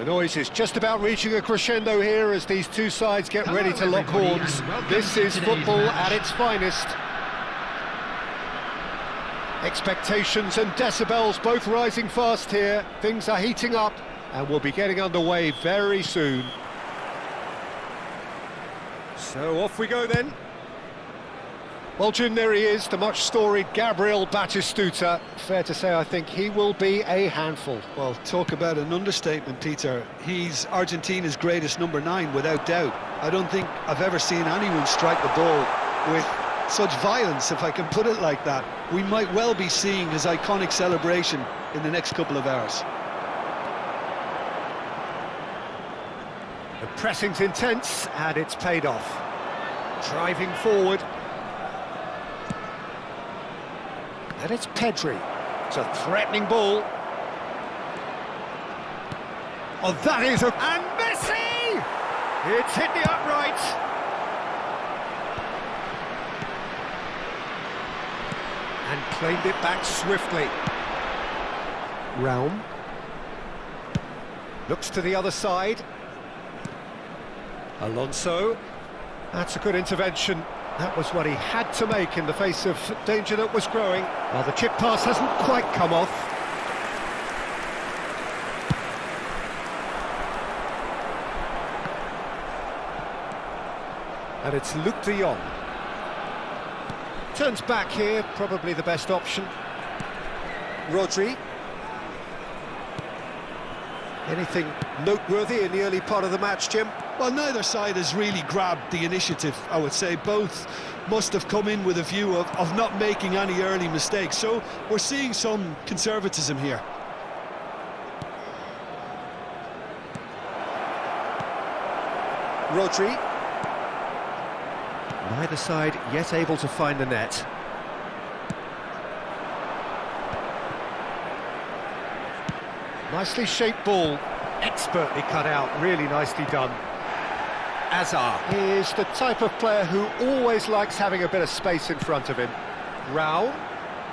The noise is just about reaching a crescendo here as these two sides get ready to lock horns. This is football at its finest. Expectations and decibels both rising fast here. Things are heating up and we'll be getting underway very soon. So off we go then. Well, Jim, there he is, the much-storied Gabriel Batistuta. Fair to say, I think he will be a handful. Well, talk about an understatement, Peter. He's Argentina's greatest number 9, without doubt. I don't think I've ever seen anyone strike the ball with such violence, if I can put it like that. We might well be seeing his iconic celebration in the next couple of hours. The pressing's intense, and it's paid off. Driving forward. And it's Pedri. It's a threatening ball. Oh, that is a... And Messi! It's hit the upright. And claimed it back swiftly. Realm. Looks to the other side. Alonso. That's a good intervention. That was what he had to make in the face of danger that was growing. Well, the chip pass hasn't quite come off. And it's Luc de Jong. Turns back here, probably the best option. Rodri. Anything noteworthy in the early part of the match, Jim? Well, neither side has really grabbed the initiative, I would say. Both must have come in with a view of not making any early mistakes. So we're seeing some conservatism here. Rodri. Neither side yet able to find the net. Nicely shaped ball, expertly cut out, really nicely done. Azar is the type of player who always likes having a bit of space in front of him. Raul,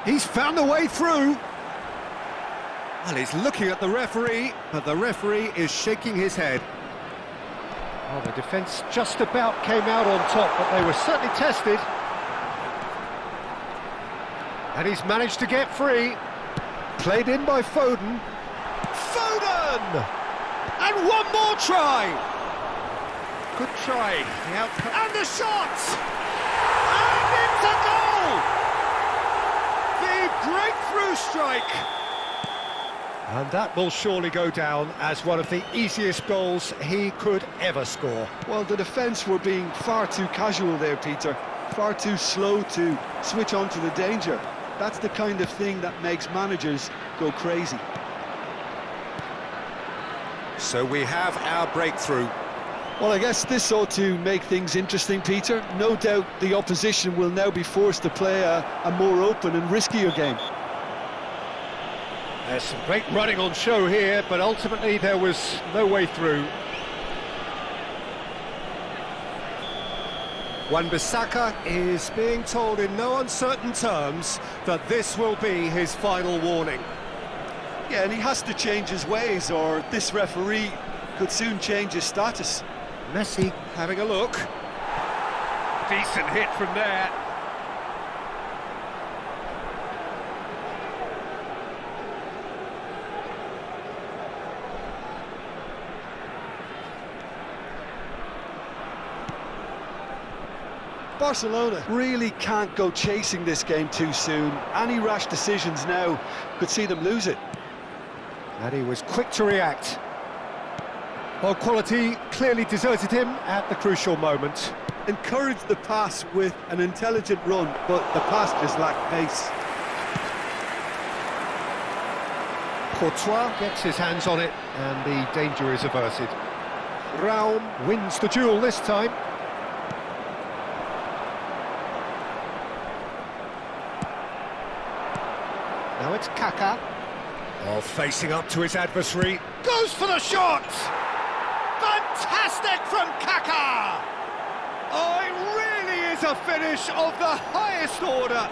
he's found a way through. Well, he's looking at the referee, but the referee is shaking his head. Well, the defence just about came out on top, but they were certainly tested. And he's managed to get free. Played in by Foden. Foden! And one more try! Good try. The outcome. And the shot! And it's a goal! The breakthrough strike! And that will surely go down as one of the easiest goals he could ever score. Well, the defence were being far too casual there, Peter. Far too slow to switch on to the danger. That's the kind of thing that makes managers go crazy. So we have our breakthrough. Well, I guess this ought to make things interesting, Peter. No doubt the opposition will now be forced to play a more open and riskier game. There's some great running on show here, but ultimately there was no way through. Wan-Bissaka is being told in no uncertain terms that this will be his final warning. Yeah, and he has to change his ways, or this referee could soon change his status. Messi having a look. Decent hit from there. Barcelona really can't go chasing this game too soon. Any rash decisions now could see them lose it. And he was quick to react. Well, quality clearly deserted him at the crucial moment. Encouraged the pass with an intelligent run, but the pass just lacked pace. Courtois gets his hands on it, and the danger is averted. Raul wins the duel this time. Now it's Kaká. Oh, facing up to his adversary. Goes for the shot! Fantastic from Kaká! Oh, it really is a finish of the highest order.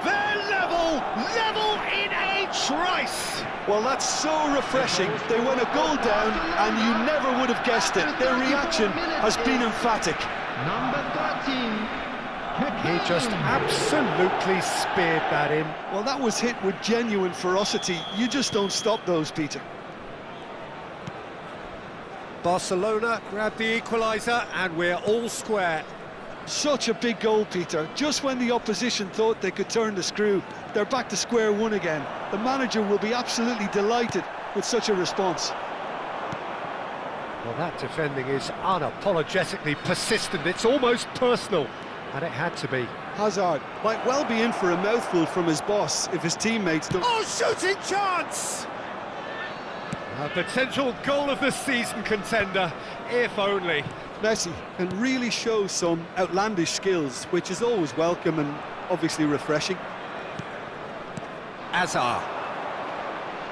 They're level in a trice. Well, that's so refreshing. They went a goal down, and you never would have guessed it. Their reaction has been emphatic. Number 13. He just absolutely speared that in. Well, that was hit with genuine ferocity. You just don't stop those, Peter. Barcelona grab the equaliser, and we're all square. Such a big goal, Peter. Just when the opposition thought they could turn the screw, they're back to square one again. The manager will be absolutely delighted with such a response. Well, that defending is unapologetically persistent. It's almost personal, and it had to be. Hazard might well be in for a mouthful from his boss if his teammates don't... Oh, shooting chance! A potential goal of the season contender, if only. Messi can really show some outlandish skills, which is always welcome and obviously refreshing. Azar.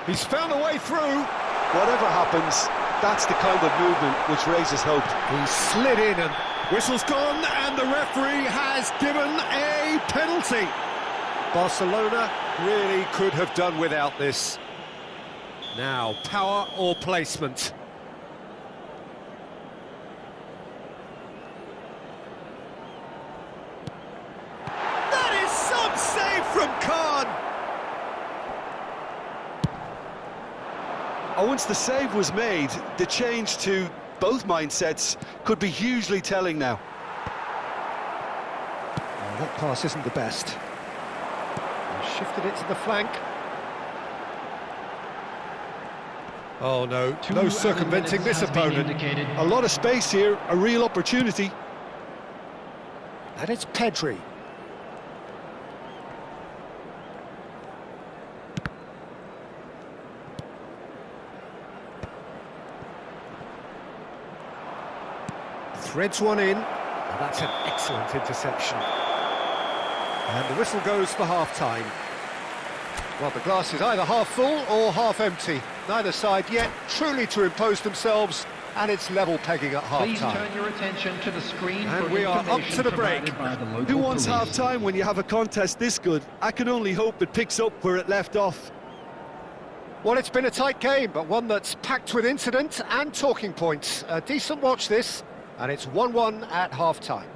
He's found a way through. Whatever happens, that's the kind of movement which raises hope. He slid in and whistle's gone, and the referee has given a penalty. Barcelona really could have done without this. Now, power or placement? That is some save from Khan. Once the save was made, the change to both mindsets could be hugely telling now. Oh, that pass isn't the best. He shifted it to the flank. Oh no, no circumventing this opponent. A lot of space here, a real opportunity. And it's Pedri. Threads one in, and that's an excellent interception. And the whistle goes for half-time. Well, the glass is either half full or half empty. Neither side yet truly to impose themselves, and it's level pegging at Please half-time. turn your attention to the screen. And for we are up to the break. information provided by the local Who wants police. half-time when you have a contest this good? I can only hope it picks up where it left off. Well, it's been a tight game, but one that's packed with incident and talking points. A decent watch this, and it's 1-1 at half-time.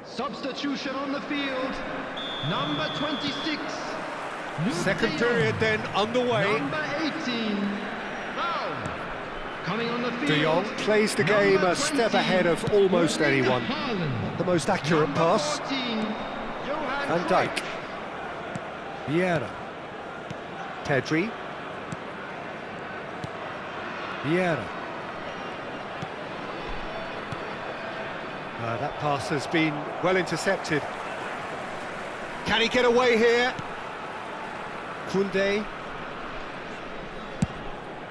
Substitution on the field. Number 26. Second period then underway. Number 18. Now, coming on the field. De Jong plays the game Number a step 20, ahead of almost Erling anyone. Haaland. The most accurate Number pass. 14, Johan Van Dijk. Vieira. Pedri. Vieira. That pass has been well intercepted. Can he get away here? Koundé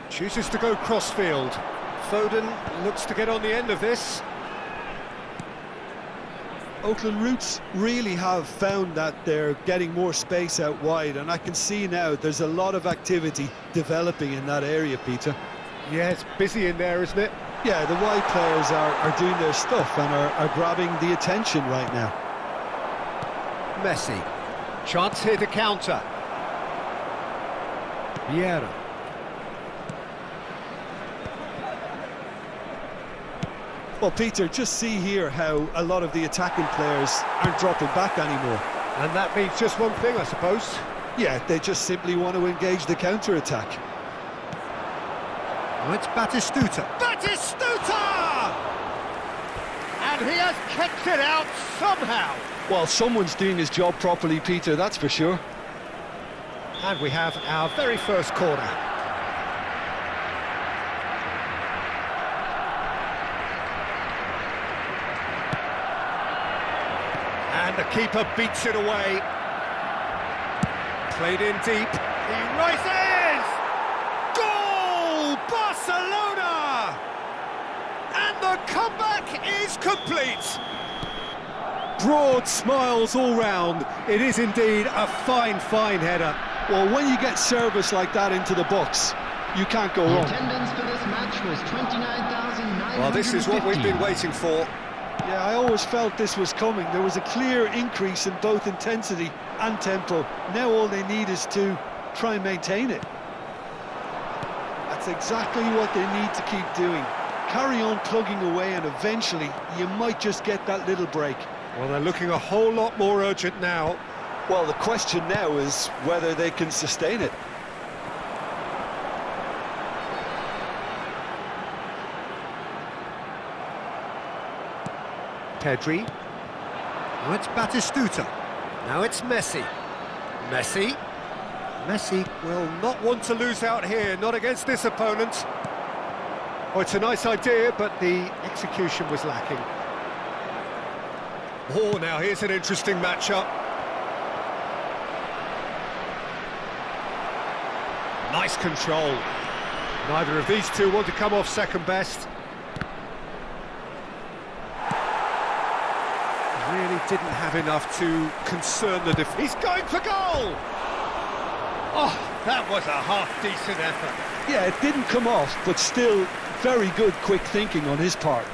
chooses to go crossfield. Foden looks to get on the end of this. Oakland Roots really have found that they're getting more space out wide, and I can see now there's a lot of activity developing in that area, Peter. Yeah, it's busy in there, isn't it? Yeah, the wide players are doing their stuff and are grabbing the attention right now. Messi. Chance here to counter. Vieira. Well, Peter, just see here how a lot of the attacking players aren't dropping back anymore. And that means just one thing, I suppose. Yeah, they just simply want to engage the counter-attack. Oh, it's Batistuta. Batistuta! And he has kept it out somehow. Well, someone's doing his job properly, Peter, that's for sure. And we have our very first corner. And the keeper beats it away. Played in deep. He rises! Goal! Barcelona! And the comeback is complete. Broad smiles all round. It is indeed a fine, fine header. Well, when you get service like that into the box, you can't go The wrong. attendance for this match was 29,950. Well, this is what we've been waiting for. Yeah, I always felt this was coming. There was a clear increase in both intensity and tempo. Now all they need is to try and maintain it. That's exactly what they need to keep doing. Carry on plugging away, and eventually you might just get that little break. Well, they're looking a whole lot more urgent now. Well, the question now is whether they can sustain it. Pedri. Now it's Batistuta. Now it's Messi. Messi. Messi will not want to lose out here, not against this opponent. Oh, it's a nice idea, but the execution was lacking. Oh, now here's an interesting matchup. Nice control. Neither of these two want to come off second best. Really didn't have enough to concern the defence. He's going for goal! Oh, that was a half-decent effort. Yeah, it didn't come off, but still very good quick thinking on his part.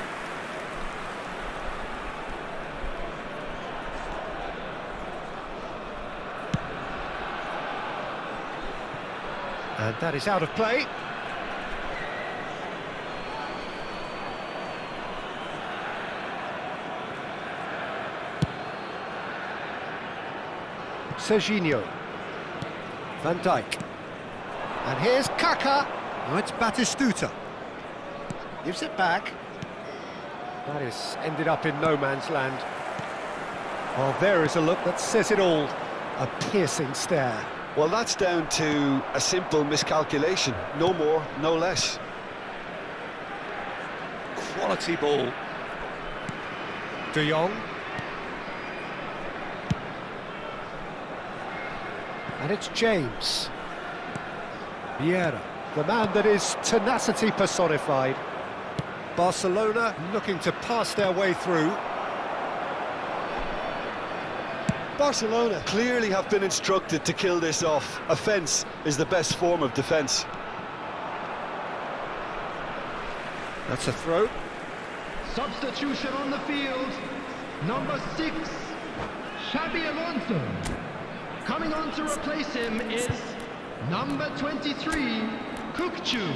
And that is out of play. Serginho. Van Dijk. And here's Kaká. Now it's Batistuta. Gives it back. That is ended up in no man's land. Well, there is a look that says it all. A piercing stare. Well, that's down to a simple miscalculation. No more, no less. Quality ball. De Jong. And it's James. Vieira, the man that is tenacity personified. Barcelona looking to pass their way through. Barcelona clearly have been instructed to kill this off. Offence is the best form of defence. That's a throw. Substitution on the field. Number 6, Xabi Alonso. Coming on to replace him is number 23, Kukçu.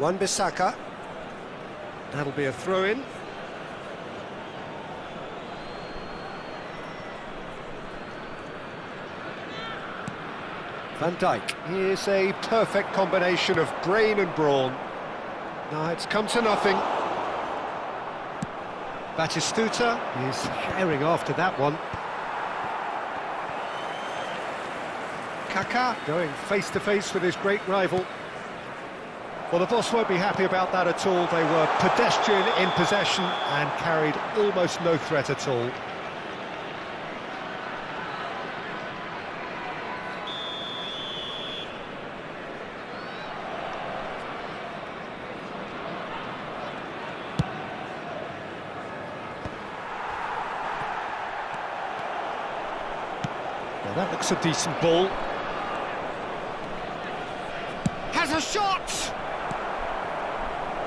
Wan-Bissaka. That'll be a throw-in. Van Dijk. Here's a perfect combination of brain and brawn. Now it's come to nothing. Batistuta is herring after that one. Kaká going face-to-face with his great rival. Well, the boss won't be happy about that at all. They were pedestrian in possession and carried almost no threat at all. Well, that looks a decent ball. Has a shot!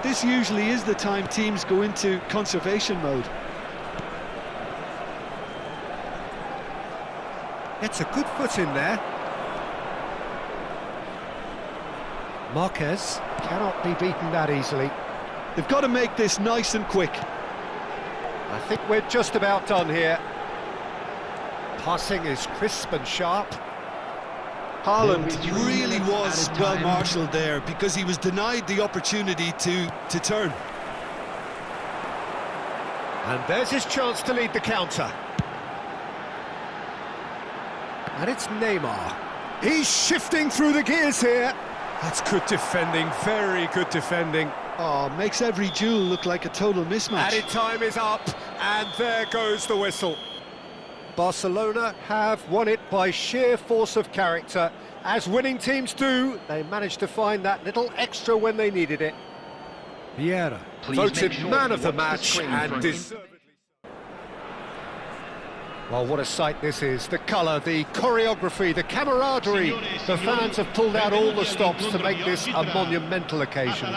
This usually is the time teams go into conservation mode. It's a good foot in there. Marquez cannot be beaten that easily. They've got to make this nice and quick. I think we're just about done here. Passing is crisp and sharp. Haaland really was well marshalled there because he was denied the opportunity to turn. And there's his chance to lead the counter. And it's Neymar. He's shifting through the gears here. That's good defending, very good defending. Oh, makes every duel look like a total mismatch. Added time is up, and there goes the whistle. Barcelona have won it by sheer force of character. As winning teams do, they managed to find that little extra when they needed it. Vieira, voted man of the match, and deservedly so. Well, what a sight this is. The colour, the choreography, the camaraderie. The fans have pulled out all the stops to make this a monumental occasion.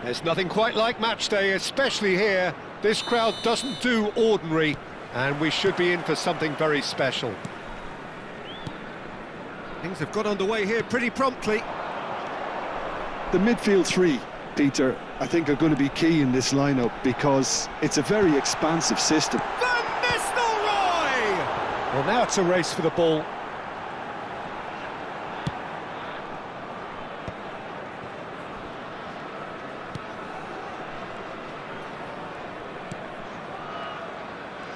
There's nothing quite like match day, especially here. This crowd doesn't do ordinary, and we should be in for something very special. Things have got underway here pretty promptly. The midfield three, Peter, I think are going to be key in this lineup because it's a very expansive system. Van Nistelrooy! Well, now it's a race for the ball.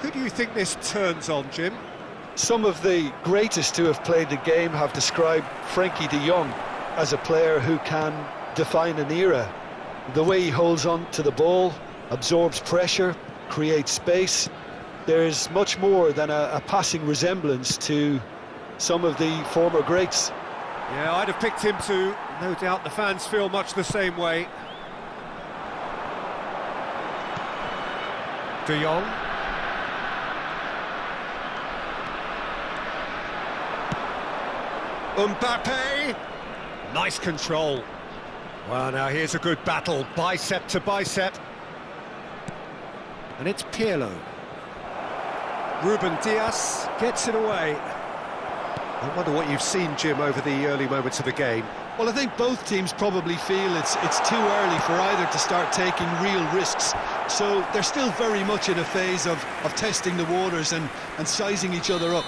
Who do you think this turns on, Jim? Some of the greatest who have played the game have described Frankie de Jong as a player who can define an era. The way he holds on to the ball, absorbs pressure, creates space. There's much more than a passing resemblance to some of the former greats. Yeah, I'd have picked him too. No doubt the fans feel much the same way. De Jong. Mbappe! Nice control. Well, now here's a good battle, bicep to bicep. And it's Pirlo. Ruben Dias gets it away. I wonder what you've seen, Jim, over the early moments of the game. Well, I think both teams probably feel it's too early for either to start taking real risks. So they're still very much in a phase of testing the waters and sizing each other up.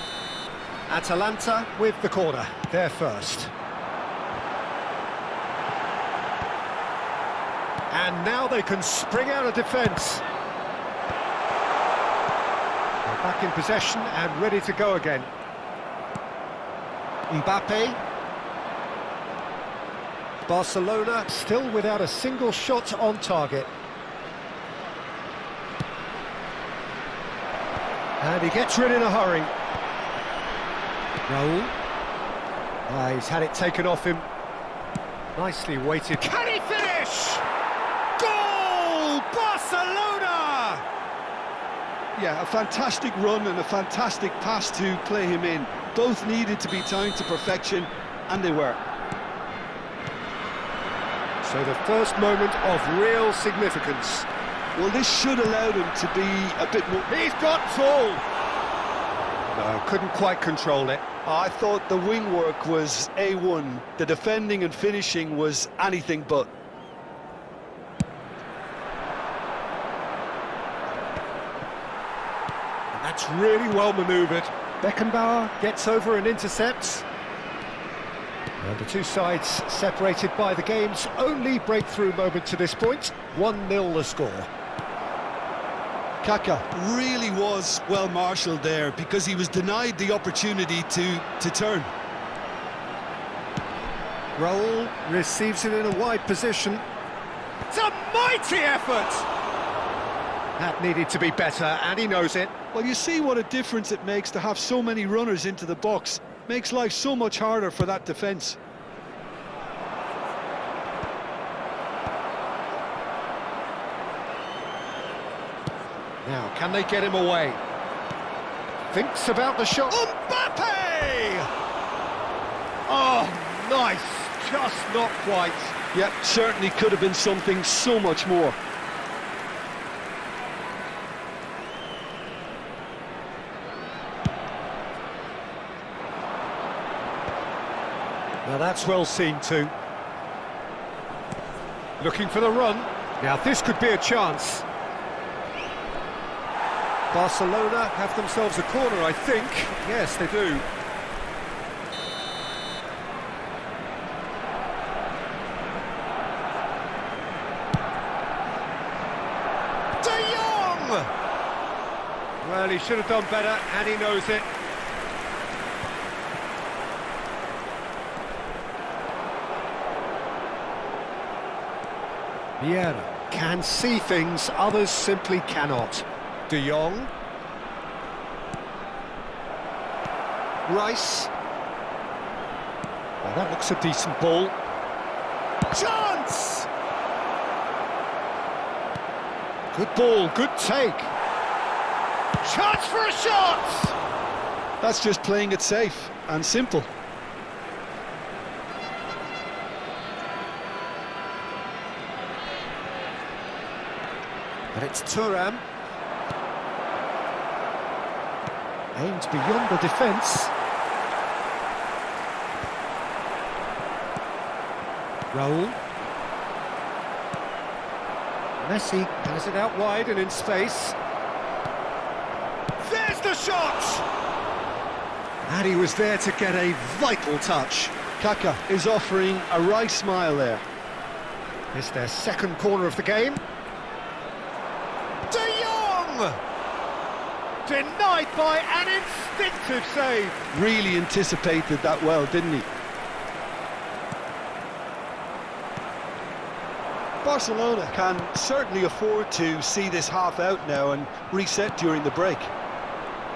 Atalanta with the corner, they're first. And now they can spring out of defence. They're back in possession and ready to go again. Mbappe. Barcelona still without a single shot on target. And he gets rid in a hurry. Raul. He's had it taken off him. Nicely weighted. Can he finish? Goal! Barcelona! Yeah, a fantastic run and a fantastic pass to play him in. Both needed to be timed to perfection, and they were. So the first moment of real significance. Well, this should allow them to be a bit more... He's got full! No, couldn't quite control it. I thought the wing work was A1. The defending and finishing was anything but. And that's really well manoeuvred. Beckenbauer gets over and intercepts. And the two sides separated by the game's only breakthrough moment to this point. 1-0 the score. Kaka really was well marshalled there because he was denied the opportunity to turn. Raul receives it in a wide position. It's a mighty effort! That needed to be better, and he knows it. Well, you see what a difference it makes to have so many runners into the box. Makes life so much harder for that defence. Now, can they get him away? Thinks about the shot. Mbappe! Oh, nice. Just not quite. Yep, certainly could have been something so much more. Well, that's well seen too. Looking for the run. Now this could be a chance. Barcelona have themselves a corner, I think. Yes, they do. De Jong! Well, he should have done better, and he knows it. Vieira can see things others simply cannot. De Jong. Rice. Well, that looks a decent ball. Chance! Good ball, good take. Chance for a shot! That's just playing it safe and simple. And it's Thuram. Aimed beyond the defence. Raul. Messi has it out wide and in space. There's the shot! And he was there to get a vital touch. Kaka is offering a right smile there. It's their second corner of the game. De Jong! Denied by an instinctive save. Really anticipated that well, didn't he? Barcelona can certainly afford to see this half out now and reset during the break.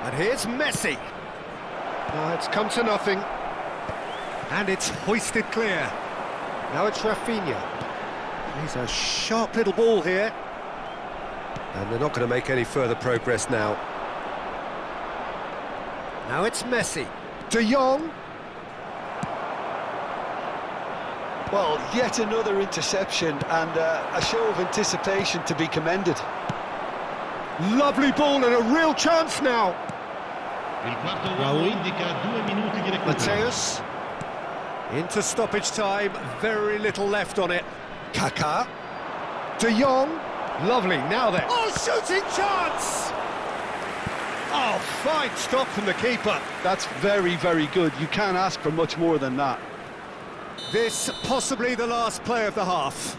And here's Messi. It's come to nothing. And it's hoisted clear. Now it's Rafinha. He's a sharp little ball here. And they're not going to make any further progress now. Now it's Messi. De Jong. Well, yet another interception and a show of anticipation to be commended. Lovely ball and a real chance now. Il quarto uomo indica 2 minuti di recupero. Mateus. Into stoppage time. Very little left on it. Kaká. De Jong. Lovely, now then. Oh, shooting chance! Oh, fine stop from the keeper. That's very, very good. You can't ask for much more than that. This possibly the last play of the half.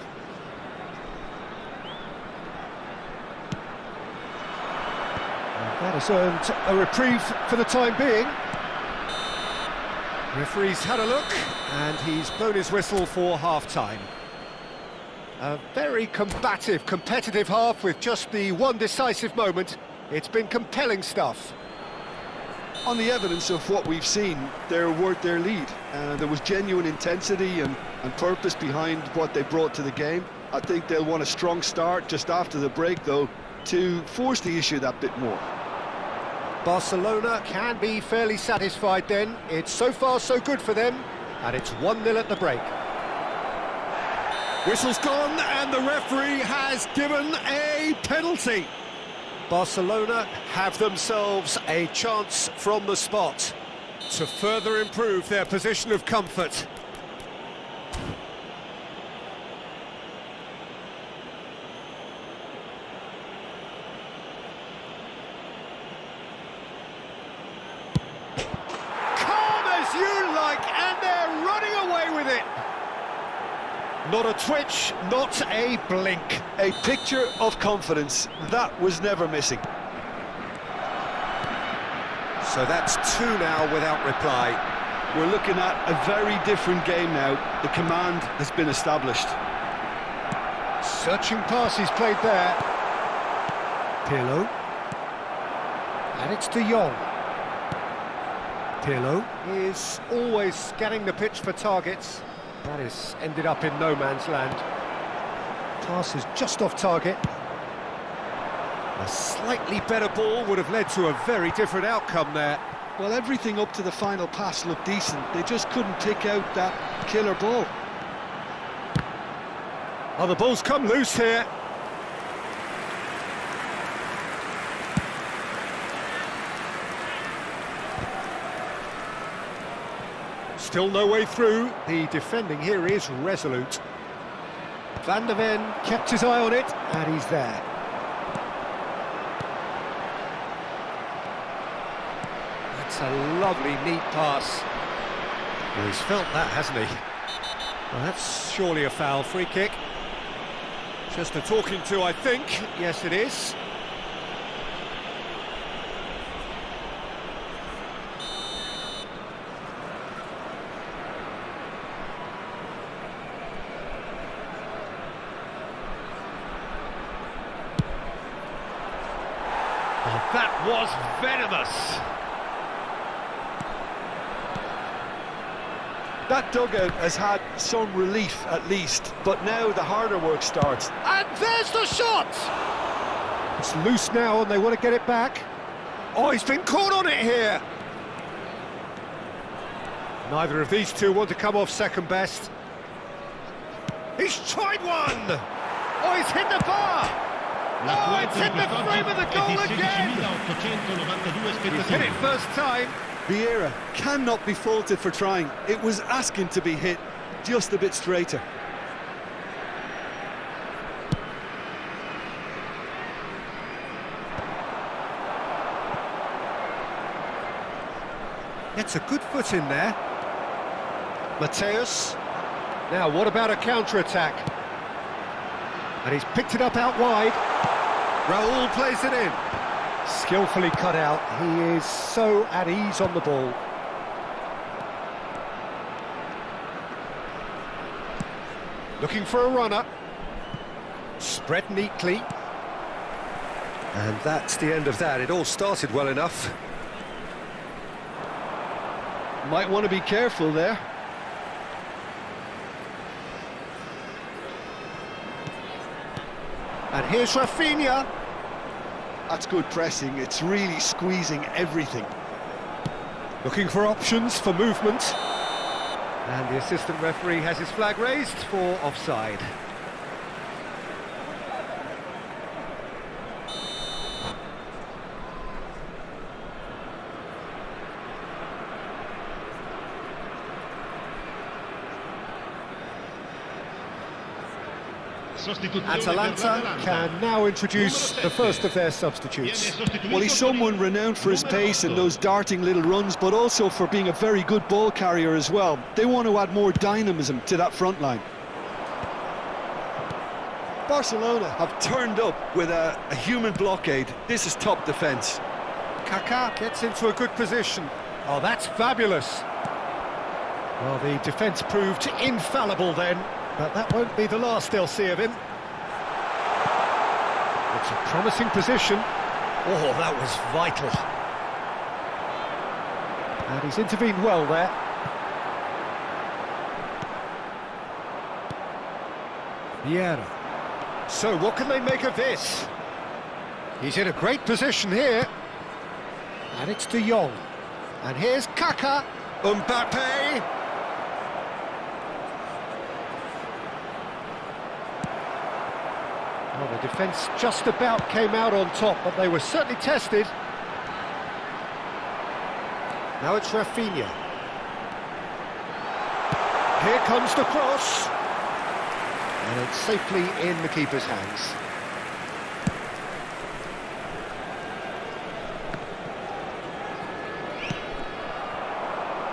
And that has earned a reprieve for the time being. Referee's had a look, and he's blown his whistle for half-time. A very combative, competitive half with just the one decisive moment. It's been compelling stuff. On the evidence of what we've seen, they're worth their lead. There was genuine intensity and purpose behind what they brought to the game. I think they'll want a strong start just after the break, though, to force the issue that bit more. Barcelona can be fairly satisfied then. It's so far so good for them, and it's 1-0 at the break. Whistle's gone, and the referee has given a penalty. Barcelona have themselves a chance from the spot to further improve their position of comfort. Calm as you like, and they're running away with it. Not a twitch, not a blink. A picture of confidence, that was never missing. So that's 2 now without reply. We're looking at a very different game now. The command has been established. Searching pass he's played there. Pirlo. And it's De Jong. Pirlo is always scanning the pitch for targets. That has ended up in no man's land. Pass is just off target. A slightly better ball would have led to a very different outcome there. Well, everything up to the final pass looked decent. They just couldn't pick out that killer ball. Oh, the ball's come loose here. Still no way through. The defending here is resolute. Van der Ven kept his eye on it, and he's there. That's a lovely, neat pass. Well, he's felt that, hasn't he? Well, that's surely a foul. Free kick. Just a talking to, I think. Yes, it is. Oh, that was venomous. That dugout has had some relief at least, but now the harder work starts. And there's the shot! It's loose now and they want to get it back. Oh, he's been caught on it here. Neither of these two want to come off second best. He's tried one! Oh, he's hit the bar! Oh, it's hit the frame of the goal again! He's hit it first time. Vieira cannot be faulted for trying. It was asking to be hit just a bit straighter. Gets a good foot in there. Mateus. Now, what about a counter-attack? And he's picked it up out wide. Raul plays it in. Skillfully cut out. He is so at ease on the ball. Looking for a runner. Spread neatly. And that's the end of that. It all started well enough. Might want to be careful there. And here's Rafinha. That's good pressing. It's really squeezing everything. Looking for options for movement. And the assistant referee has his flag raised for offside. Atalanta can now introduce the first of their substitutes. Well, he's someone renowned for his pace and those darting little runs, but also for being a very good ball carrier as well. They want to add more dynamism to that front line. Barcelona have turned up with a human blockade. This is top defence. Kaká gets into a good position. Oh, that's fabulous. Well, the defence proved infallible then. But that won't be the last they'll see of him. It's a promising position. Oh, that was vital. And he's intervened well there. Vieira. So, what can they make of this? He's in a great position here. And it's De Jong. And here's Kaká. Mbappe. Well, the defence just about came out on top, but they were certainly tested. Now it's Rafinha. Here comes the cross. And it's safely in the keeper's hands.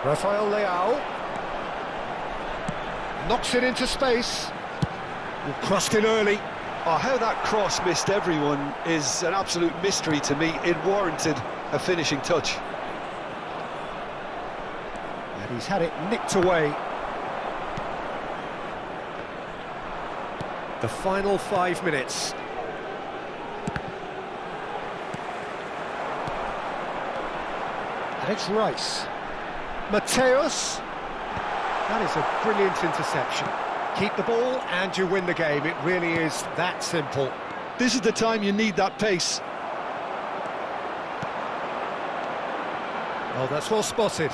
Rafael Leao. Knocks it into space. Crossed in early. Oh, how that cross missed everyone is an absolute mystery to me. It warranted a finishing touch. And he's had it nicked away. The final 5 minutes. And it's Rice. Mateus. That is a brilliant interception. Keep the ball and you win the game. It really is that simple. This is the time you need that pace. Oh, that's well spotted.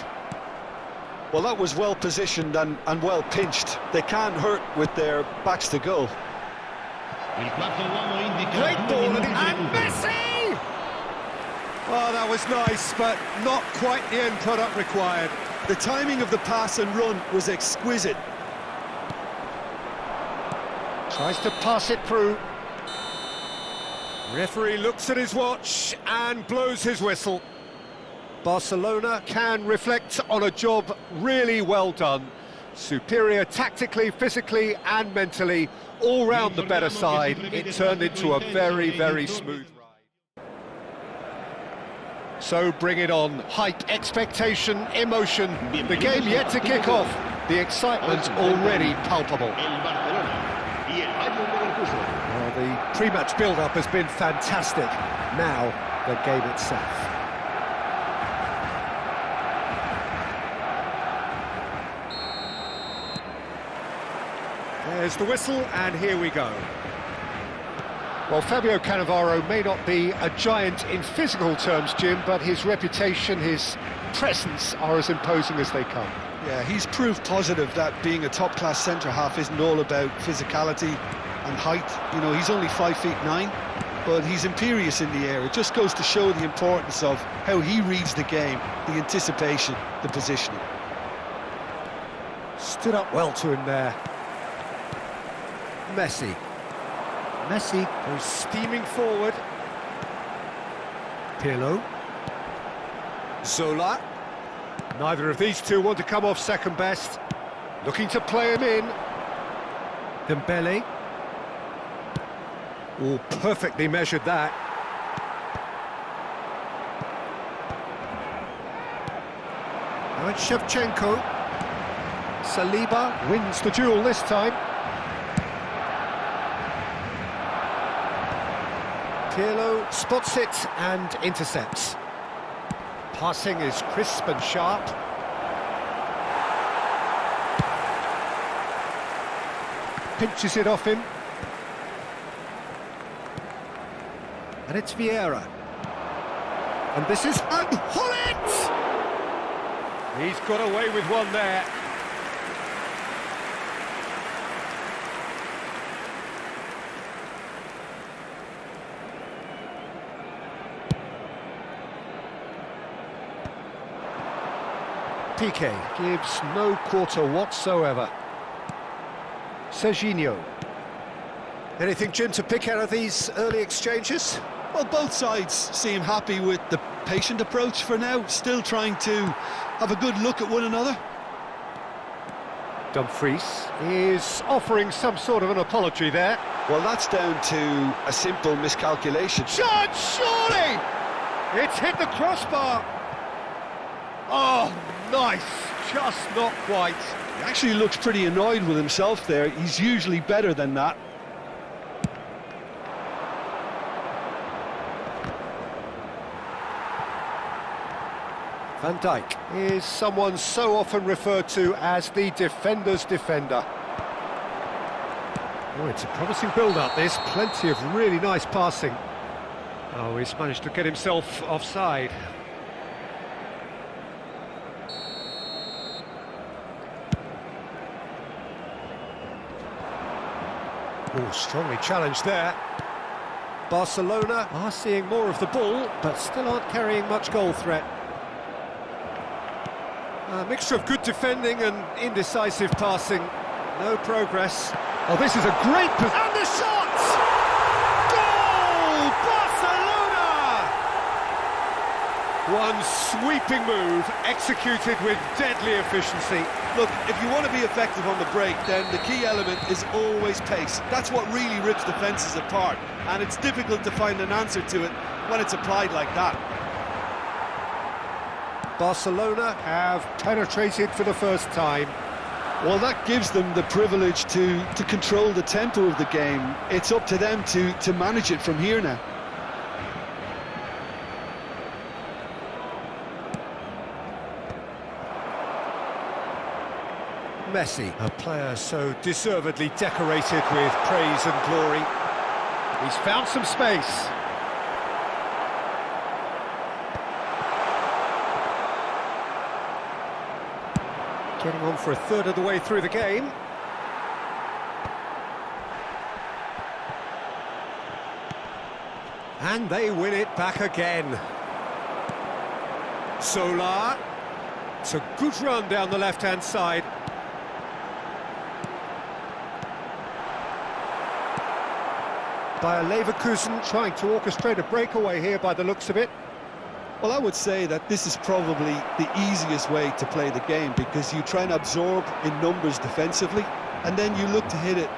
Well, that was well positioned and well pinched. They can't hurt with their backs to goal. Great ball and Messi! Well, that was nice, but not quite the end product required. The timing of the pass and run was exquisite. Tries to pass it through. Referee looks at his watch and blows his whistle. Barcelona can reflect on a job really well done. Superior tactically, physically and mentally, all round the better side. It turned into a very, very smooth ride. So bring it on. Hype, expectation, emotion. The game yet to kick off. The excitement already palpable. Well, the pre-match build-up has been fantastic. Now, the game itself. There's the whistle, and here we go. Well, Fabio Cannavaro may not be a giant in physical terms, Jim, but his reputation, his presence are as imposing as they come. Yeah, he's proof positive that being a top-class centre-half isn't all about physicality and height. You know, he's only 5'9", but he's imperious in the air. It just goes to show the importance of how he reads the game, the anticipation, the positioning. Stood up well to him there. Messi goes steaming forward. Pirlo. Zola. Neither of these two want to come off second best. Looking to play him in. Dembele. Oh, perfectly measured that. Now it's Shevchenko. Saliba wins the duel this time. Pirlo spots it and intercepts. Passing is crisp and sharp. Pinches it off him. And it's Vieira. And this is... And Hullet! He's got away with one there. Piqué gives no quarter whatsoever. Serginho. Anything, Jim, to pick out of these early exchanges? Well, both sides seem happy with the patient approach for now, still trying to have a good look at one another. Dumfries is offering some sort of an apology there. Well, that's down to a simple miscalculation. Shot, surely! It's hit the crossbar. Oh, nice, just not quite. He actually looks pretty annoyed with himself there. He's usually better than that. Van Dijk is someone so often referred to as the defender's defender. Oh, it's a promising build-up, this. Plenty of really nice passing. Oh, he's managed to get himself offside. Oh, strongly challenged there. Barcelona are seeing more of the ball, but still aren't carrying much goal threat. A mixture of good defending and indecisive passing. No progress. Oh, this is a great... And the shot! Goal! Barcelona! One sweeping move, executed with deadly efficiency. Look, if you want to be effective on the break, then the key element is always pace. That's what really rips defences apart, and it's difficult to find an answer to it when it's applied like that. Barcelona have penetrated for the first time. Well, that gives them the privilege to control the tempo of the game. It's up to them to manage it from here now. Messi, a player so deservedly decorated with praise and glory. He's found some space. Getting on for a third of the way through the game. And they win it back again. Solar. It's a good run down the left-hand side. Bayer Leverkusen trying to orchestrate a breakaway here by the looks of it. Well, I would say that this is probably the easiest way to play the game, because you try and absorb in numbers defensively, and then you look to hit it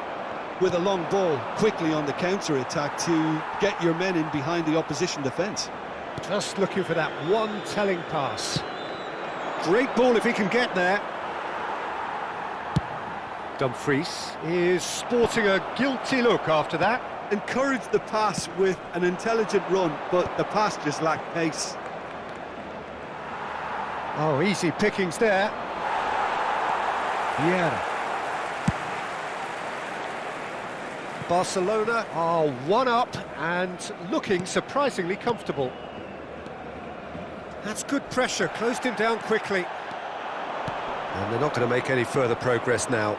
with a long ball quickly on the counter-attack to get your men in behind the opposition defence. Just looking for that one telling pass. Great ball if he can get there. Dumfries is sporting a guilty look after that. Encouraged the pass with an intelligent run, but the pass just lacked pace. Oh, easy pickings there. Vieira. Barcelona are one up and looking surprisingly comfortable. That's good pressure, closed him down quickly. And they're not going to make any further progress now.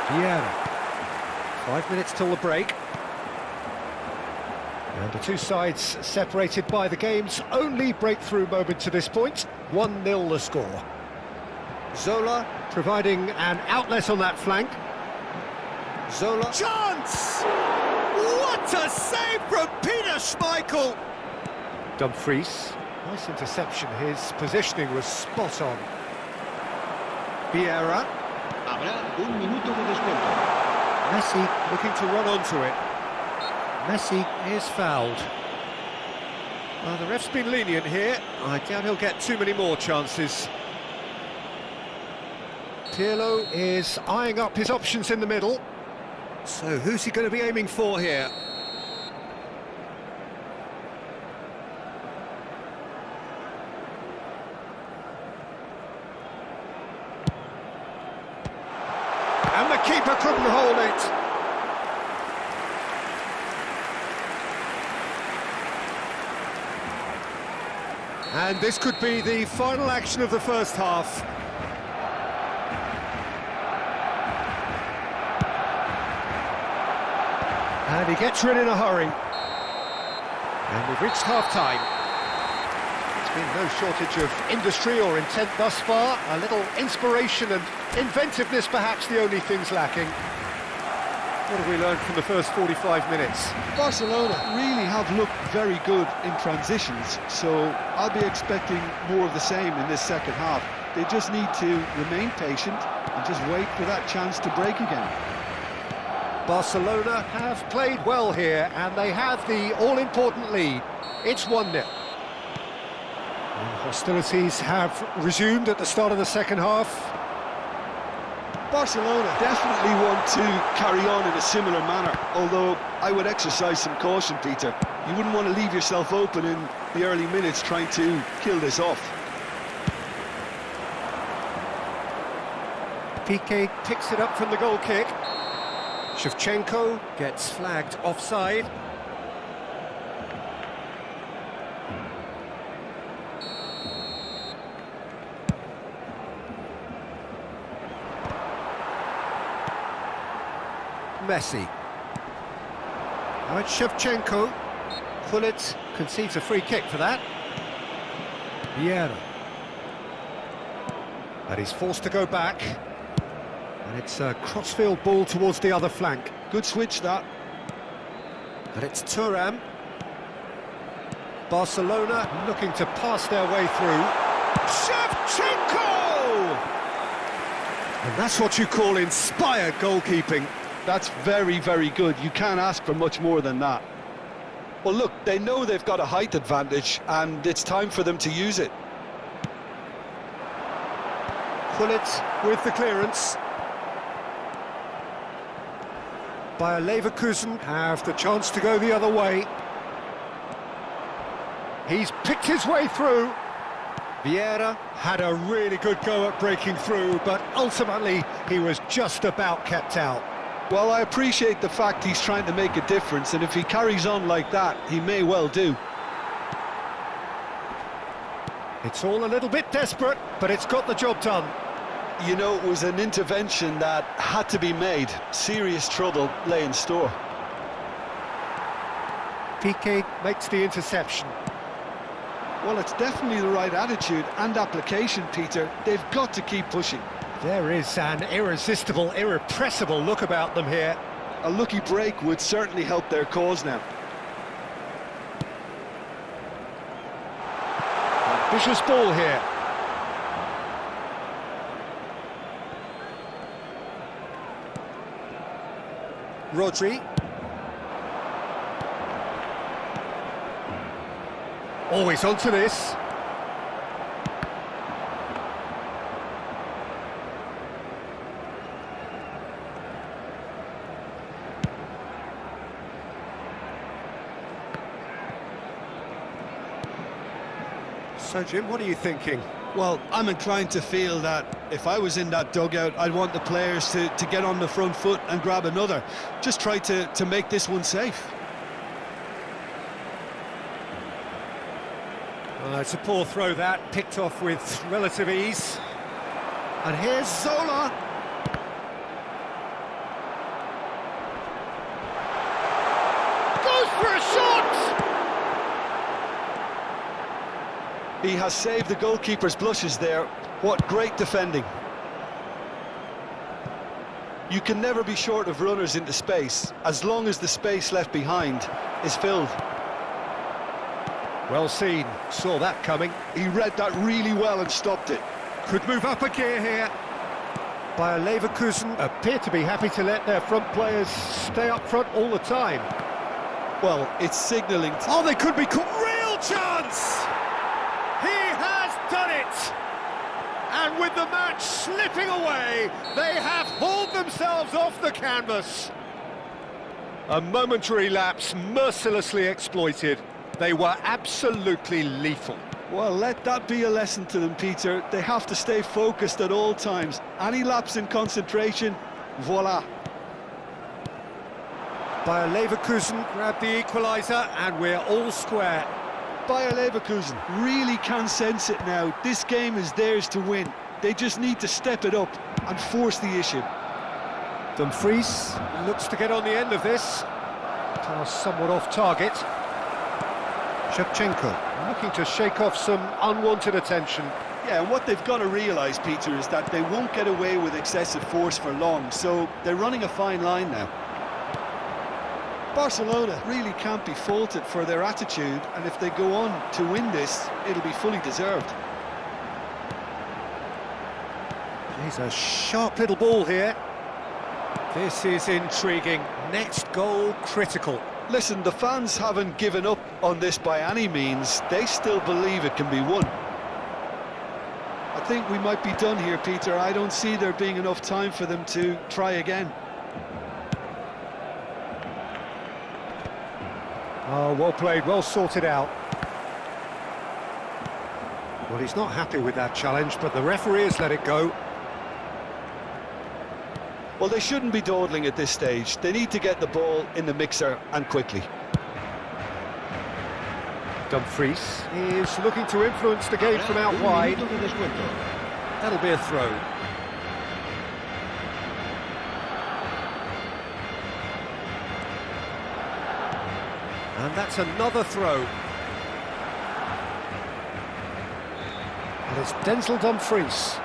Vieira. 5 minutes till the break. And the two sides separated by the game's only breakthrough moment to this point. 1-0 the score. Zola providing an outlet on that flank. Zola. Chance! What a save from Peter Schmeichel! Dumfries. Nice interception. His positioning was spot on. Vieira. Habrá un minuto de descuento. Messi looking to run onto it. Messi is fouled. Well, the ref's been lenient here. I doubt he'll get too many more chances. Pirlo is eyeing up his options in the middle. So who's he going to be aiming for here? And the keeper couldn't hold it. And this could be the final action of the first half. And he gets rid in a hurry. And we've reached half-time. There's been no shortage of industry or intent thus far. A little inspiration and inventiveness perhaps the only things lacking. What have we learned from the first 45 minutes? Barcelona really have looked very good in transitions, so I'll be expecting more of the same in this second half. They just need to remain patient and just wait for that chance to break again. Barcelona have played well here, and they have the all-important lead. It's 1-0. And hostilities have resumed at the start of the second half. Barcelona definitely want to carry on in a similar manner, although I would exercise some caution, Peter. You wouldn't want to leave yourself open in the early minutes trying to kill this off. Piqué picks it up from the goal kick. Shevchenko gets flagged offside. Messi. Now it's Shevchenko. Gullit concedes a free kick for that. Vieira. And he's forced to go back. And it's a crossfield ball towards the other flank. Good switch, that. And it's Thuram. Barcelona looking to pass their way through. Shevchenko! And that's what you call inspired goalkeeping. That's very, very good. You can't ask for much more than that. Well, look, they know they've got a height advantage, and it's time for them to use it. Gullit with the clearance. Bayer Leverkusen have the chance to go the other way. He's picked his way through. Vieira had a really good go at breaking through, but ultimately he was just about kept out. Well, I appreciate the fact he's trying to make a difference, and if he carries on like that, he may well do. It's all a little bit desperate, but it's got the job done. You know, it was an intervention that had to be made. Serious trouble lay in store. Piqué makes the interception. Well, it's definitely the right attitude and application, Peter. They've got to keep pushing. There is an irresistible, irrepressible look about them here. A lucky break would certainly help their cause now. Vicious ball here. Rodri. Always onto this. So, Jim, what are you thinking? Well, I'm inclined to feel that if I was in that dugout, I'd want the players to get on the front foot and grab another. Just try to make this one safe. It's a poor throw that, picked off with relative ease. And here's Zola. Goes for a shot! He has saved the goalkeeper's blushes there. What great defending. You can never be short of runners into space, as long as the space left behind is filled. Well seen, saw that coming. He read that really well and stopped it. Could move up a gear here. Bayer Leverkusen appear to be happy to let their front players stay up front all the time. Well, it's signalling. Oh, they could be caught. Real chance! He has done it! And with the match slipping away, they have hauled themselves off the canvas. A momentary lapse mercilessly exploited. They were absolutely lethal. Well, let that be a lesson to them, Peter. They have to stay focused at all times. Any lapse in concentration, voila. Bayer Leverkusen grabbed the equaliser, and we're all square. Bayer Leverkusen really can sense it now. This game is theirs to win. They just need to step it up and force the issue. Dumfries looks to get on the end of this. Pass somewhat off target. Shevchenko looking to shake off some unwanted attention. Yeah, and what they've got to realise, Peter, is that they won't get away with excessive force for long, so they're running a fine line now. Barcelona really can't be faulted for their attitude, and if they go on to win this, it'll be fully deserved. He's a sharp little ball here. This is intriguing. Next goal critical. Listen, the fans haven't given up on this by any means. They still believe it can be won. I think we might be done here, Peter. I don't see there being enough time for them to try again. Oh, well played, well sorted out. Well, he's not happy with that challenge, but the referee has let it go. Well, they shouldn't be dawdling at this stage. They need to get the ball in the mixer and quickly. Dumfries is looking to influence the game from out wide. That'll be a throw. And that's another throw. And it's Denzel Dumfries.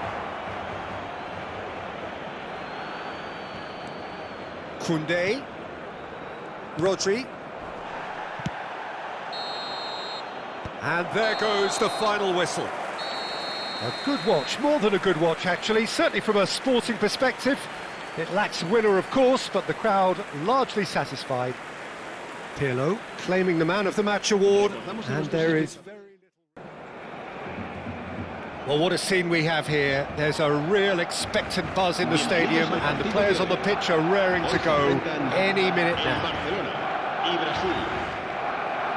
Koundé, Rodri, and there goes the final whistle. A good watch, more than a good watch actually, certainly from a sporting perspective. It lacks winner of course, but the crowd largely satisfied. Pirlo claiming the man of the match award, and there is very little... Well, what a scene we have here. There's a real expectant buzz in the stadium, and the players on the pitch are raring to go any minute now.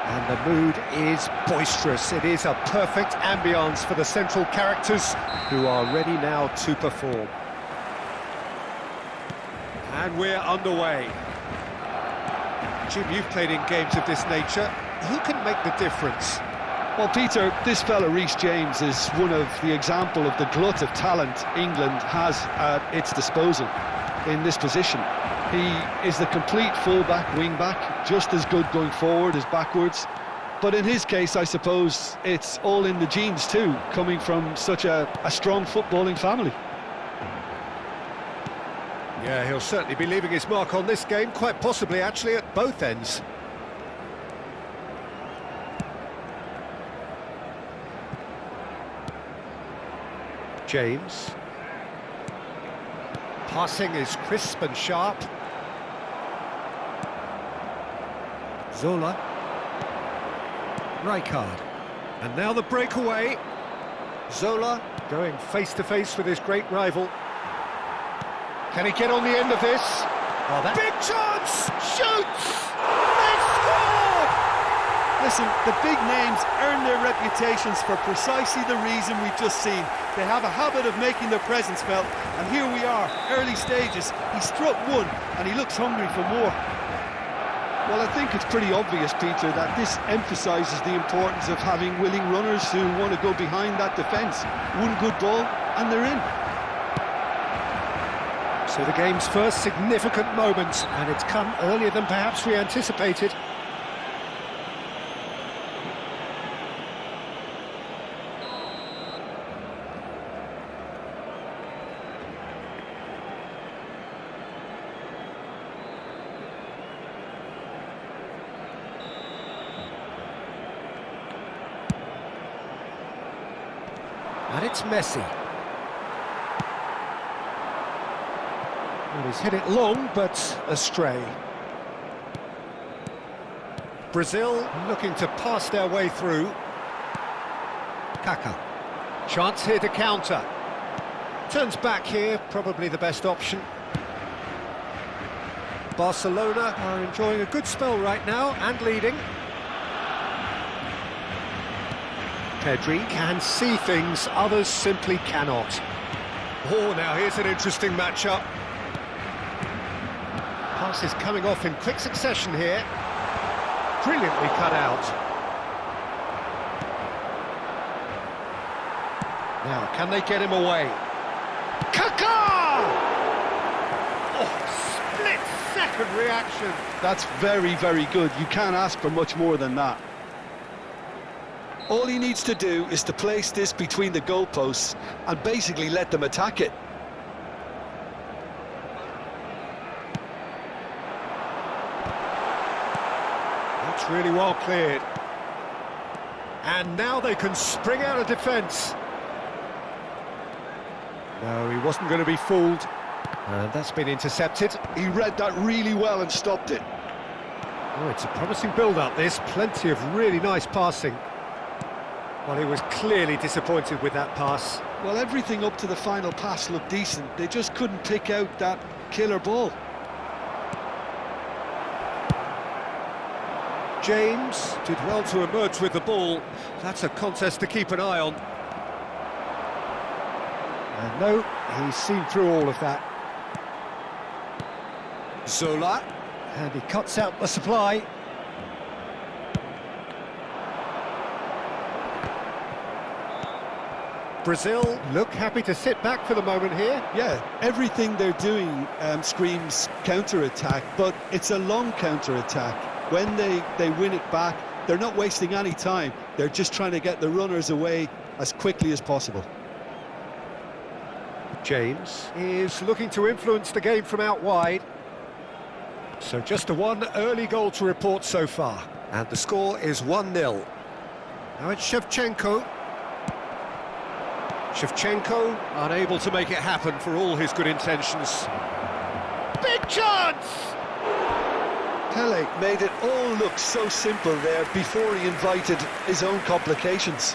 And the mood is boisterous. It is a perfect ambience for the central characters, who are ready now to perform. And we're underway. Jim, you've played in games of this nature. Who can make the difference? Well, Peter, this fella Reece James is one of the example of the glut of talent England has at its disposal in this position. He is the complete full-back, wing-back, just as good going forward as backwards. But in his case, I suppose it's all in the genes too, coming from such a strong footballing family. Yeah, he'll certainly be leaving his mark on this game, quite possibly actually at both ends. James. Passing is crisp and sharp. Zola. Rijkaard. And now the breakaway. Zola going face-to-face with his great rival. Can he get on the end of this? Oh, that big chance! Shoots! They score! Listen, the big names earn their reputations for precisely the reason we've just seen. They have a habit of making their presence felt, and here we are, early stages. He struck one, and he looks hungry for more. Well, I think it's pretty obvious, Peter, that this emphasises the importance of having willing runners who want to go behind that defence. One good ball, and they're in. So the game's first significant moment, and it's come earlier than perhaps we anticipated. And it's Messi. Well, he's hit it long, but astray. Brazil looking to pass their way through. Kaká. Chance here to counter. Turns back here, probably the best option. Barcelona are enjoying a good spell right now and leading. Pedri can see things others simply cannot. Oh, now here's an interesting matchup. Passes coming off in quick succession here. Brilliantly cut out. Now, can they get him away? Kaká! Oh, split-second reaction. That's very, very good. You can't ask for much more than that. All he needs to do is to place this between the goalposts and basically let them attack it. That's really well cleared. And now they can spring out of defence. No, he wasn't going to be fooled. And that's been intercepted. He read that really well and stopped it. Oh, it's a promising build-up, this. Plenty of really nice passing. Well, he was clearly disappointed with that pass. Well, everything up to the final pass looked decent. They just couldn't pick out that killer ball. James did well to emerge with the ball. That's a contest to keep an eye on. And no, he's seen through all of that. Zola, and he cuts out the supply. Brazil look happy to sit back for the moment here. Yeah, everything they're doing screams counter-attack, but it's a long counter-attack. When they win it back, they're not wasting any time. They're just trying to get the runners away as quickly as possible. James is looking to influence the game from out wide. So just a one early goal to report so far. And the score is 1-0. Now it's Shevchenko. Shevchenko unable to make it happen for all his good intentions. Big chance! Pele made it all look so simple there before he invited his own complications.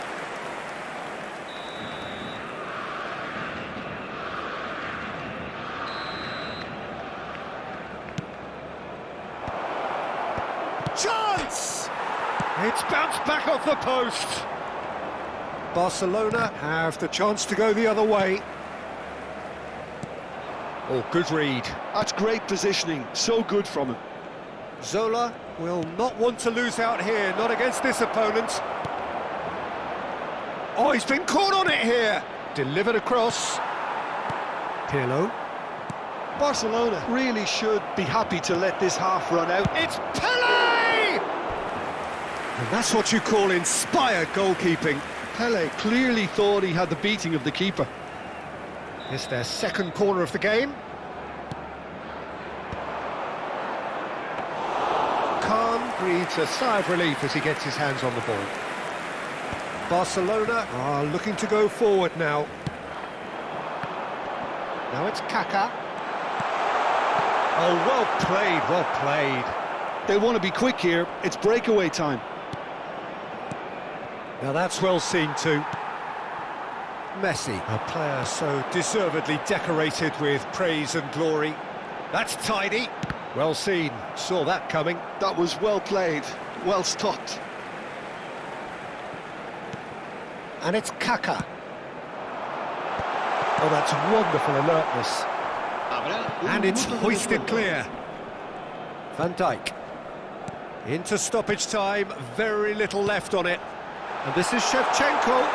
Chance! It's bounced back off the post. Barcelona have the chance to go the other way. Oh, good read. That's great positioning, so good from him. Zola will not want to lose out here, not against this opponent. Oh, he's been caught on it here. Delivered across. Pirlo. Barcelona really should be happy to let this half run out. It's Pele! And that's what you call inspired goalkeeping. Pele clearly thought he had the beating of the keeper. It's their second corner of the game. Khan breathes a sigh of relief as he gets his hands on the ball. Barcelona are looking to go forward now. Now it's Kaká. Oh, well played, well played. They want to be quick here. It's breakaway time. Now that's well seen too. Messi, a player so deservedly decorated with praise and glory. That's tidy. Well seen, saw that coming. That was well played, well stopped. And it's Kaká. Oh, that's wonderful alertness. And it's hoisted clear. Van Dijk. Into stoppage time, very little left on it. And this is Shevchenko.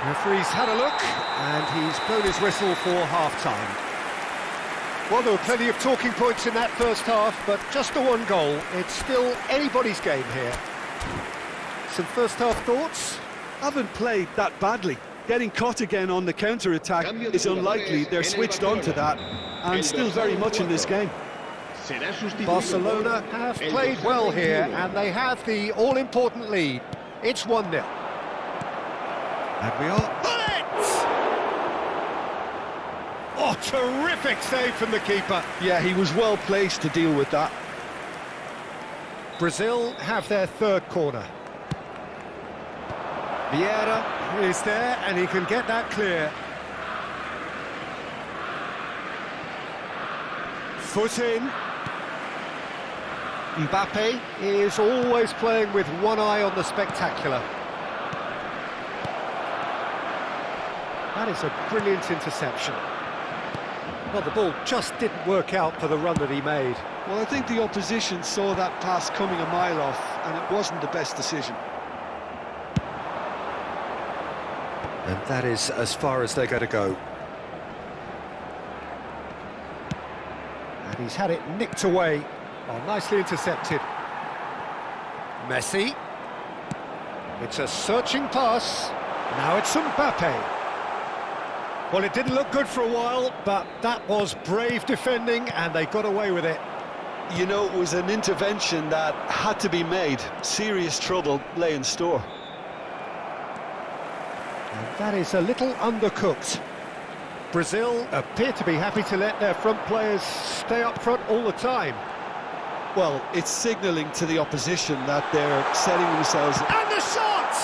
Referee's had a look, and he's blown his whistle for half-time. Well, there were plenty of talking points in that first half, but just the one goal. It's still anybody's game here. Some first-half thoughts? Haven't played that badly. Getting caught again on the counter-attack is unlikely. They're switched on to that, and still very much in this game. Barcelona have played well here, and they have the all-important lead. It's 1-0. And we are... Bullets! Oh, terrific save from the keeper. Yeah, he was well placed to deal with that. Brazil have their third corner. Vieira is there, and he can get that clear. Foot in. Mbappe is always playing with one eye on the spectacular. That is a brilliant interception. Well, the ball just didn't work out for the run that he made. Well, I think the opposition saw that pass coming a mile off, and it wasn't the best decision. And that is as far as they're going to go. And he's had it nicked away. Oh, nicely intercepted. Messi. It's a searching pass. Now it's Mbappe. Well, it didn't look good for a while, but that was brave defending, and they got away with it. You know, it was an intervention that had to be made. Serious trouble lay in store. And that is a little undercooked. Brazil appear to be happy to let their front players stay up front all the time. Well, it's signalling to the opposition that they're setting themselves... And the shot!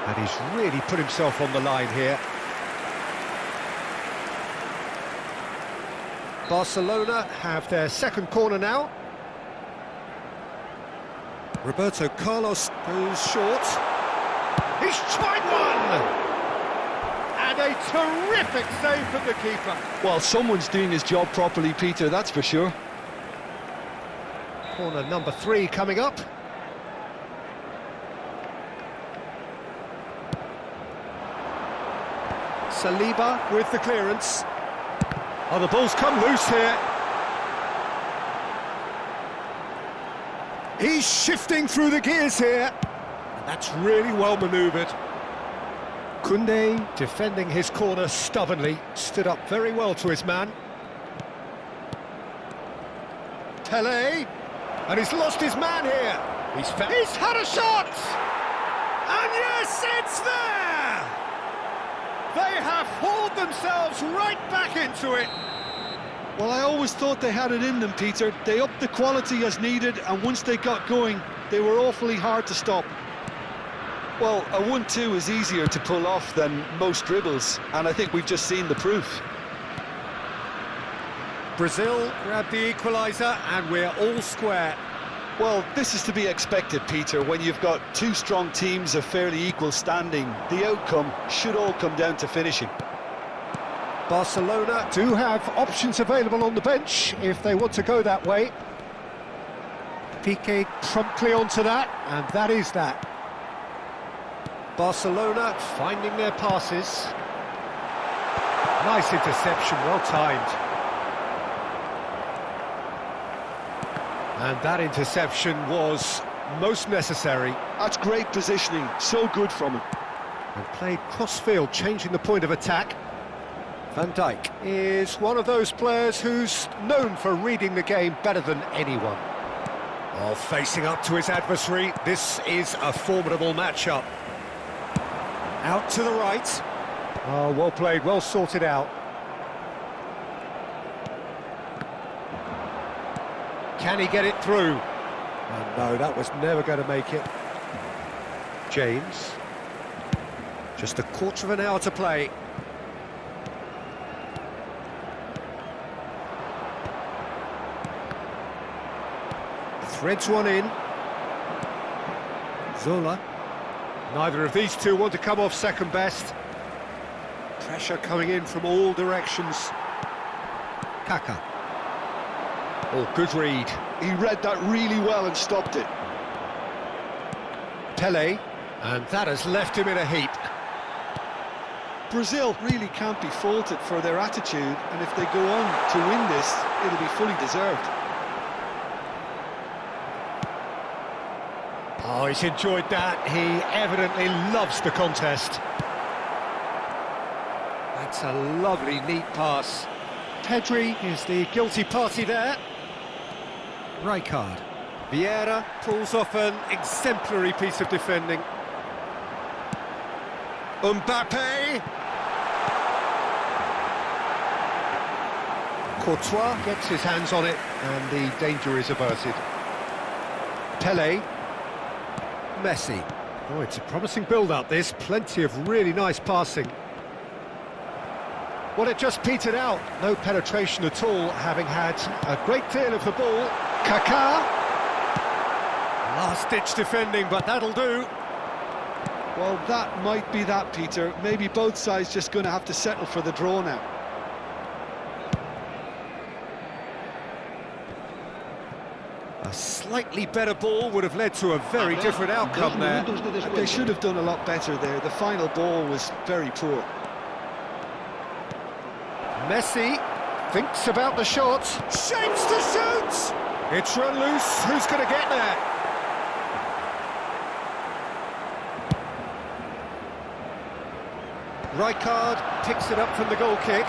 And he's really put himself on the line here. Barcelona have their second corner now. Roberto Carlos goes short. He's tried one! And a terrific save from the keeper. Well, someone's doing his job properly, Peter, that's for sure. Corner number 3 coming up. Saliba with the clearance. Oh, the ball's come loose here. He's shifting through the gears here. And that's really well manoeuvred. Koundé, defending his corner stubbornly, stood up very well to his man. Pele, and he's lost his man here. He's had a shot! And yes, it's there! They have hauled themselves right back into it. Well, I always thought they had it in them, Peter. They upped the quality as needed, and once they got going, they were awfully hard to stop. Well, a 1-2 is easier to pull off than most dribbles, and I think we've just seen the proof. Brazil grabbed the equaliser, and we're all square. Well, this is to be expected, Peter. When you've got two strong teams of fairly equal standing, the outcome should all come down to finishing. Barcelona do have options available on the bench if they want to go that way. Piqué promptly onto that, and that is that. Barcelona finding their passes. Nice interception, well timed. And that interception was most necessary. That's great positioning, so good from him. And played cross-field, changing the point of attack. Van Dijk is one of those players who's known for reading the game better than anyone. Oh, facing up to his adversary, this is a formidable matchup. Out to the right. Oh, well played, well sorted out. Can he get it through? Oh, no, that was never going to make it. James. Just a quarter of an hour to play. Threads one in. Zola. Neither of these two want to come off second best. Pressure coming in from all directions. Kaka. Oh, good read. He read that really well and stopped it. Pele. And that has left him in a heap. Brazil really can't be faulted for their attitude, and if they go on to win this, it'll be fully deserved. Oh, he's enjoyed that. He evidently loves the contest. That's a lovely, neat pass. Pedri is the guilty party there. Rijkaard. Vieira pulls off an exemplary piece of defending. Mbappe. Courtois gets his hands on it, and the danger is averted. Pele. Messi. Oh, it's a promising build-up, this. Plenty of really nice passing. Well, it just petered out. No penetration at all, having had a great deal of the ball. Kaká. Last-ditch defending, but that'll do. Well, that might be that, Peter. Maybe both sides just going to have to settle for the draw now. A slightly better ball would have led to a very different outcome there. They should have done a lot better there. The final ball was very poor. Messi thinks about the shot. Shapes to shoot! It's run loose. Who's going to get there? Rijkaard picks it up from the goal kick.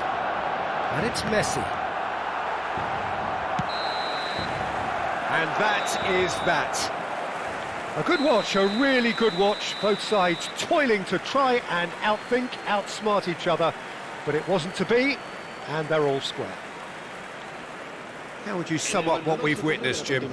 And it's Messi. And that is that. A good watch, a really good watch. Both sides toiling to try and outthink, outsmart each other. But it wasn't to be, and they're all square. How would you sum up what we've witnessed, Jim?